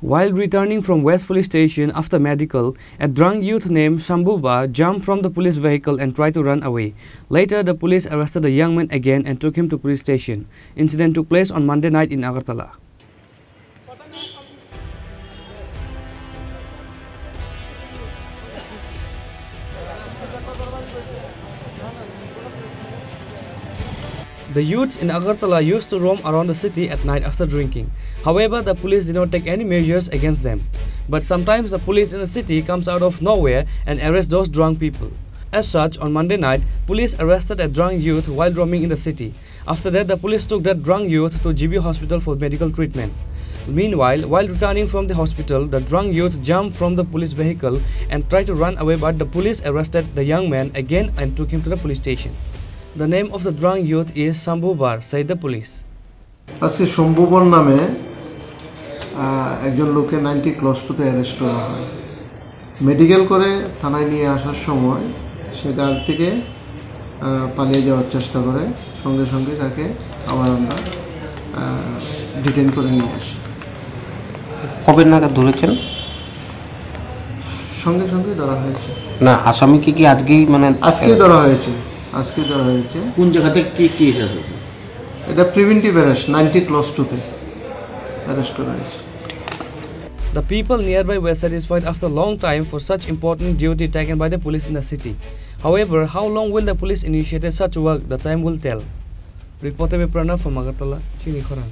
While returning from West Police Station after medical, a drunk youth named Shambuba jumped from the police vehicle and tried to run away. Later, the police arrested the young man again and took him to police station. Incident took place on Monday night in Agartala. The youths in Agartala used to roam around the city at night after drinking. However, the police did not take any measures against them. But sometimes the police in the city comes out of nowhere and arrests those drunk people. As such, on Monday night, police arrested a drunk youth while roaming in the city. After that, the police took that drunk youth to GB hospital for medical treatment. Meanwhile, while returning from the hospital, the drunk youth jumped from the police vehicle and tried to run away, but the police arrested the young man again and took him to the police station. The name of the drunk youth is Shambubar, said the police. আজকে শম্ভুবর নামে একজন লোকে 90 clause টুতে arrest করা হয়। Medical করে থানায় নিয়ে আসার সময় সে গাড়ি থেকে পালিয়ে যাওয়ার চেষ্টা করে, সঙ্গে সঙ্গে তাকে আবার আমরা ডিটেইন করে নিয়ে আসি। কবে নাগাদ ধরেছেন? সঙ্গে সঙ্গে ধরা হয়েছে। না, আসামিকে কি আজকেই আজকে ধরা হয়েছে? আজকে ধরা হয়েছে। কোন জায়গাতে কি কেস আছে? এটা প্রিভেন্টিভ অ্যারেস্ট 90 ক্লস টুতে অ্যারেস্ট করা হয়েছে। The people nearby were satisfied after a long time for such important duty taken by the police in the city. However, how long will the police initiate such work? The time will tell. Reporter by Pranav from Agartala, Chini Khoran.